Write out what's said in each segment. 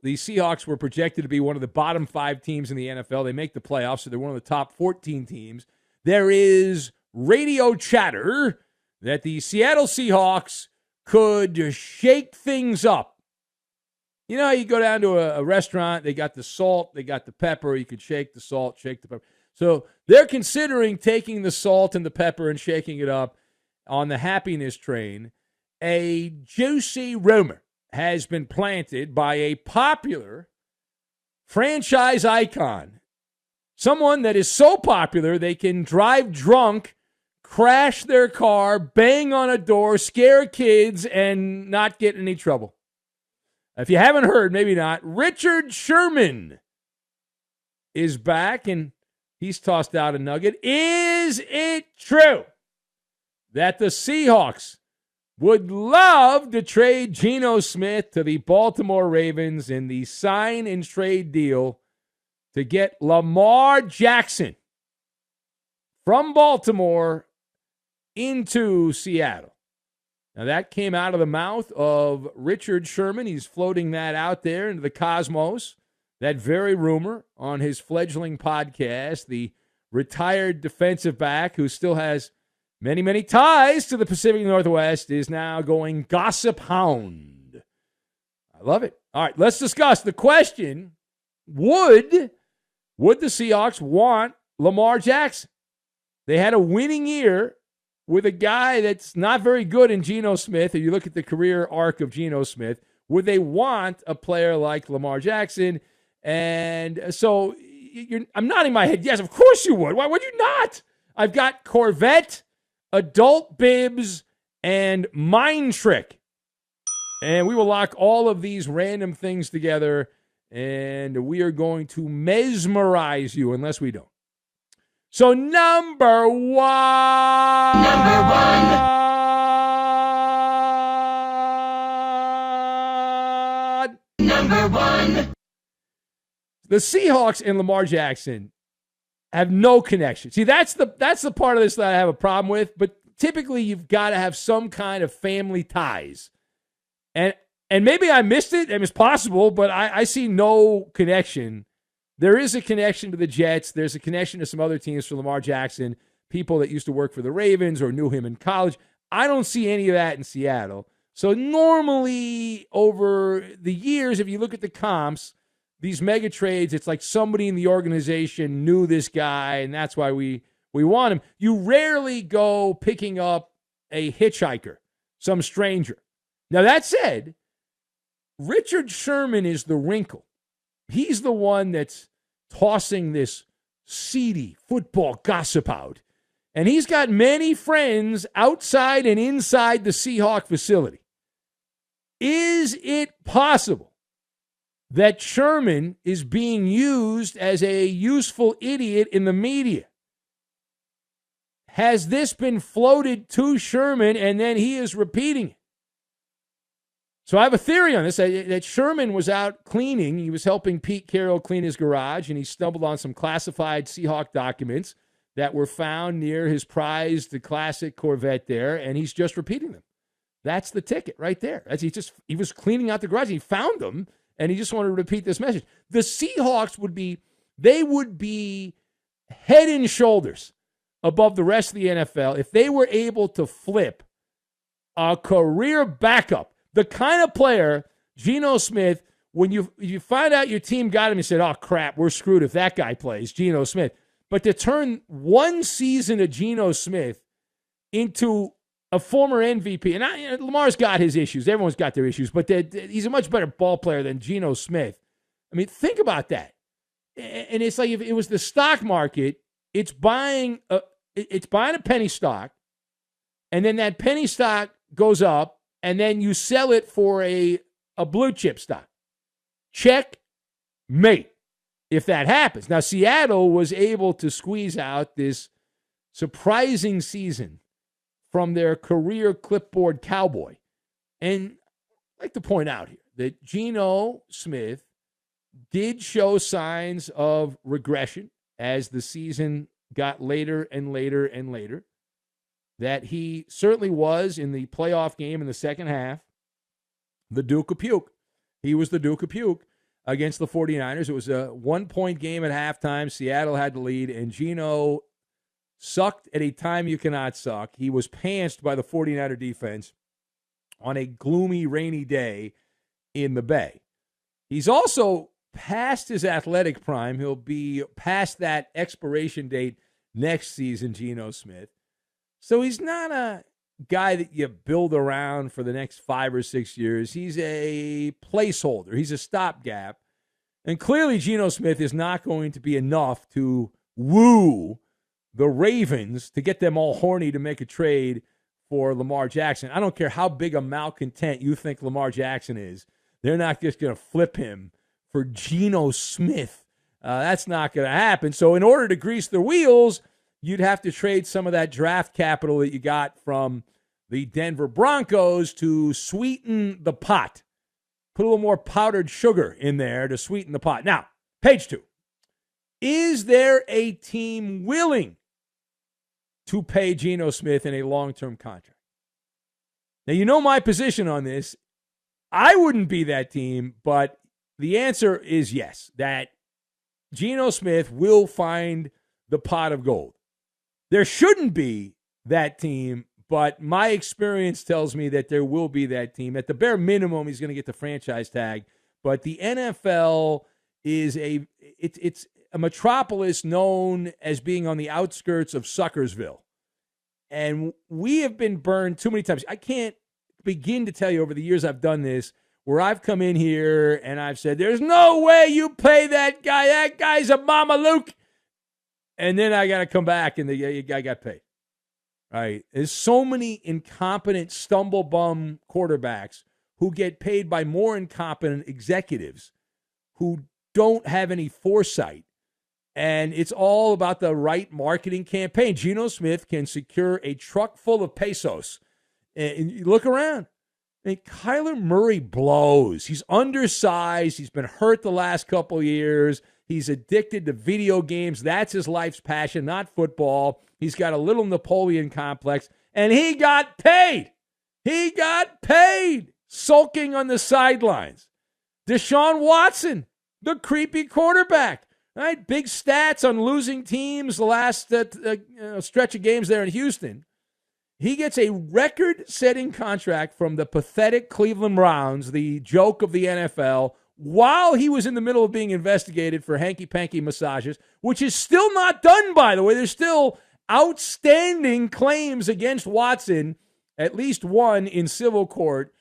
the Seahawks were projected to be one of the bottom 5 teams in the NFL. They make the playoffs, so they're one of the top 14 teams. There is radio chatter that the Seattle Seahawks could shake things up. You know, you go down to a restaurant, they got the salt, they got the pepper. You could shake the salt, shake the pepper. So they're considering taking the salt and the pepper and shaking it up on the happiness train. A juicy rumor has been planted by a popular franchise icon, someone that is so popular they can drive drunk, crash their car, bang on a door, scare kids, and not get in any trouble. If you haven't heard, maybe not, Richard Sherman is back, and he's tossed out a nugget. Is it true that the Seahawks would love to trade Geno Smith to the Baltimore Ravens in the sign and trade deal to get Lamar Jackson from Baltimore into Seattle? Now, that came out of the mouth of Richard Sherman. He's floating that out there into the cosmos, that very rumor, on his fledgling podcast. The retired defensive back who still has many, many ties to the Pacific Northwest is now going gossip hound. I love it. All right, let's discuss the question. Would the Seahawks want Lamar Jackson? They had a winning year with a guy that's not very good in Geno Smith. If you look at the career arc of Geno Smith, would they want a player like Lamar Jackson? And so I'm nodding my head. Yes, of course you would. Why would you not? I've got Corvette, Adult Bibs, and Mind Trick. And we will lock all of these random things together, and we are going to mesmerize you unless we don't. So number one. Number one. The Seahawks and Lamar Jackson have no connection. See, that's the part of this that I have a problem with, but typically you've got to have some kind of family ties. And maybe I missed it, and it's possible, but I see no connection. There is a connection to the Jets. There's a connection to some other teams for Lamar Jackson, people that used to work for the Ravens or knew him in college. I don't see any of that in Seattle. So normally over the years, if you look at the comps, these mega trades, it's like somebody in the organization knew this guy, and that's why we want him. You rarely go picking up a hitchhiker, some stranger. Now, that said, Richard Sherman is the wrinkle. He's the one that's tossing this seedy football gossip out. And he's got many friends outside and inside the Seahawk facility. Is it possible that Sherman is being used as a useful idiot in the media? Has this been floated to Sherman and then he is repeating it? So I have a theory on this, that Sherman was out cleaning. He was helping Pete Carroll clean his garage, and he stumbled on some classified Seahawk documents that were found near his prized classic Corvette there, and he's just repeating them. That's the ticket right there. He was cleaning out the garage. He found them, and he just wanted to repeat this message. The Seahawks would be head and shoulders above the rest of the NFL if they were able to flip a career backup. The kind of player, Geno Smith, when you find out your team got him, you said, oh, crap, we're screwed if that guy plays, Geno Smith. But to turn one season of Geno Smith into a former MVP, and Lamar's got his issues. Everyone's got their issues, but he's a much better ball player than Geno Smith. I mean, think about that. And it's like if it was the stock market, it's buying a penny stock, and then that penny stock goes up, and then you sell it for a blue chip stock. Checkmate, if that happens. Now, Seattle was able to squeeze out this surprising season from their career clipboard cowboy. And I'd like to point out here that Geno Smith did show signs of regression as the season got later and later and later. That he certainly was in the playoff game in the second half, the Duke of Puke. He was the Duke of Puke. against the 49ers. It was a 1-point game at halftime. Seattle had the lead, and Geno sucked at a time you cannot suck. He was pantsed by the 49er defense on a gloomy, rainy day in the Bay. He's also past his athletic prime. He'll be past that expiration date next season, Geno Smith. So he's not a guy that you build around for the next 5 or 6 years. He's a placeholder. He's a stopgap. And clearly Geno Smith is not going to be enough to woo the Ravens to get them all horny to make a trade for Lamar Jackson. I don't care how big a malcontent you think Lamar Jackson is. They're not just going to flip him for Geno Smith. That's not going to happen. So in order to grease the wheels, you'd have to trade some of that draft capital that you got from the Denver Broncos to sweeten the pot. Put a little more powdered sugar in there to sweeten the pot. Now, page 2. Is there a team willing to pay Geno Smith in a long-term contract? Now, you know my position on this. I wouldn't be that team, but the answer is yes, that Geno Smith will find the pot of gold. There shouldn't be that team, but my experience tells me that there will be that team. At the bare minimum, he's going to get the franchise tag, but the NFL is it's a metropolis known as being on the outskirts of Suckersville. And we have been burned too many times. I can't begin to tell you over the years I've done this where I've come in here and I've said, there's no way you pay that guy. That guy's a Mama Luke. And then I got to come back and the guy got paid. Right? There's so many incompetent stumble bum quarterbacks who get paid by more incompetent executives who don't have any foresight. And it's all about the right marketing campaign. Geno Smith can secure a truck full of pesos. And you look around. I mean, Kyler Murray blows. He's undersized. He's been hurt the last couple years. He's addicted to video games. That's his life's passion, not football. He's got a little Napoleon complex. And he got paid. He got paid. Sulking on the sidelines. Deshaun Watson, the creepy quarterback. Right, big stats on losing teams the last stretch of games there in Houston. He gets a record-setting contract from the pathetic Cleveland Browns, the joke of the NFL, while he was in the middle of being investigated for hanky-panky massages, which is still not done, by the way. There's still outstanding claims against Watson, at least one in civil court,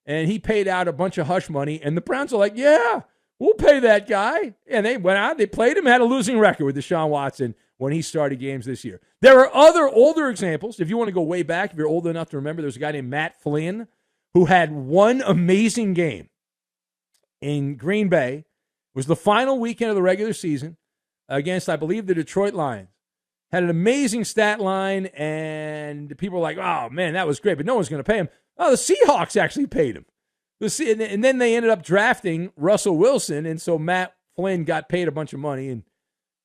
and he paid out a bunch of hush money, and the Browns are like, yeah, we'll pay that guy. And they went out, they played him, had a losing record with Deshaun Watson when he started games this year. There are other older examples. If you want to go way back, if you're old enough to remember, there's a guy named Matt Flynn who had one amazing game in Green Bay. It was the final weekend of the regular season against, I believe, the Detroit Lions. Had an amazing stat line, and people were like, oh, man, that was great, but no one's going to pay him. Oh, the Seahawks actually paid him. And then they ended up drafting Russell Wilson, and so Matt Flynn got paid a bunch of money and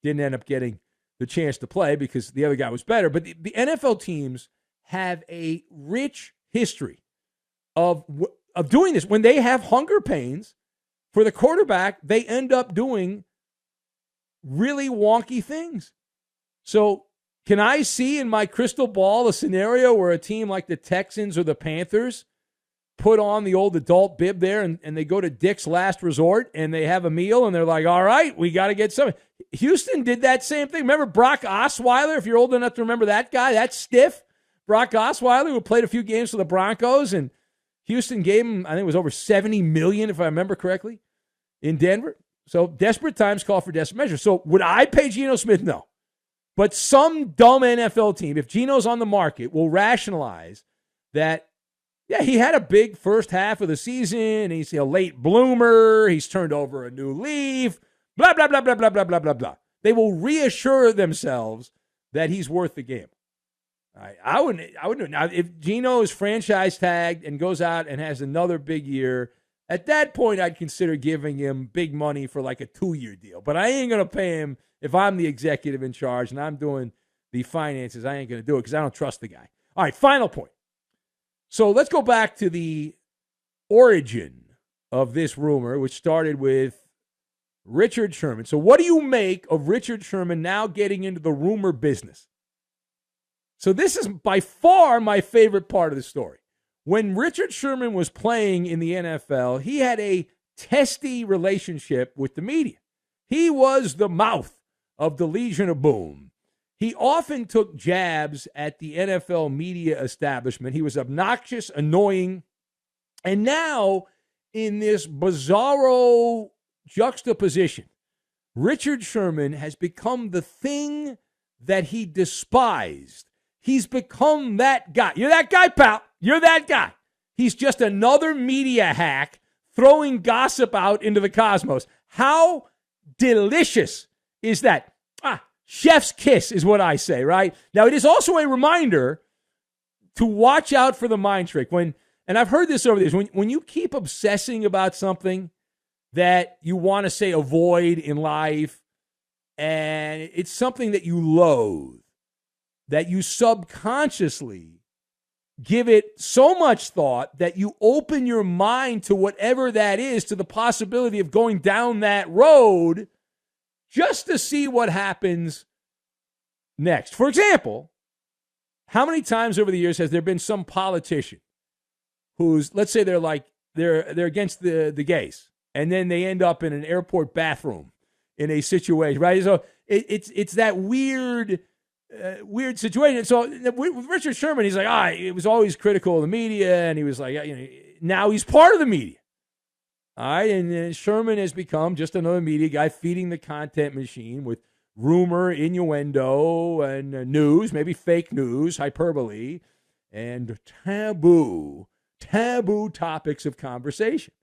didn't end up getting the chance to play because the other guy was better. But the NFL teams have a rich history of doing this. When they have hunger pains for the quarterback, they end up doing really wonky things. So can I see in my crystal ball a scenario where a team like the Texans or the Panthers put on the old adult bib there and they go to Dick's Last Resort and they have a meal and they're like, all right, we got to get something. Houston did that same thing. Remember Brock Osweiler, if you're old enough to remember that guy, that stiff Brock Osweiler who played a few games for the Broncos, and Houston gave him, I think it was over $70 million, if I remember correctly, in Denver. So desperate times call for desperate measures. So would I pay Geno Smith? No. But some dumb NFL team, if Geno's on the market, will rationalize that, yeah, he had a big first half of the season. He's a late bloomer. He's turned over a new leaf. Blah, blah, blah, blah, blah, blah, blah, blah, blah. They will reassure themselves that he's worth the gamble. I wouldn't. Now, if Geno is franchise tagged and goes out and has another big year, at that point I'd consider giving him big money for like a 2-year deal. But I ain't going to pay him if I'm the executive in charge and I'm doing the finances. I ain't going to do it because I don't trust the guy. All right, final point. So let's go back to the origin of this rumor, which started with Richard Sherman. So what do you make of Richard Sherman now getting into the rumor business? So this is by far my favorite part of the story. When Richard Sherman was playing in the NFL, he had a testy relationship with the media. He was the mouth of the Legion of Boom. He often took jabs at the NFL media establishment. He was obnoxious, annoying, and now in this bizarro juxtaposition, Richard Sherman has become the thing that he despised. He's become that guy. You're that guy, pal. You're that guy. He's just another media hack throwing gossip out into the cosmos. How delicious is that? Chef's kiss is what I say, right? Now, it is also a reminder to watch out for the mind trick. And I've heard this over the years, when you keep obsessing about something that you want to say avoid in life, and it's something that you loathe, that you subconsciously give it so much thought that you open your mind to whatever that is, to the possibility of going down that road just to see what happens next. For example, how many times over the years has there been some politician who's, let's say they're against the gays, and then they end up in an airport bathroom in a situation, right? So it's that weird situation. So with Richard Sherman, he's like, it was always critical of the media, and he was like, now he's part of the media. All right, and Sherman has become just another media guy feeding the content machine with rumor, innuendo, and news, maybe fake news, hyperbole, and taboo topics of conversation.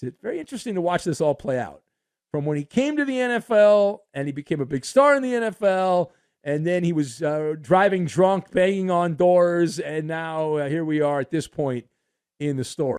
It's very interesting to watch this all play out. From when he came to the NFL and he became a big star in the NFL, and then he was driving drunk, banging on doors, and now here we are at this point in the story.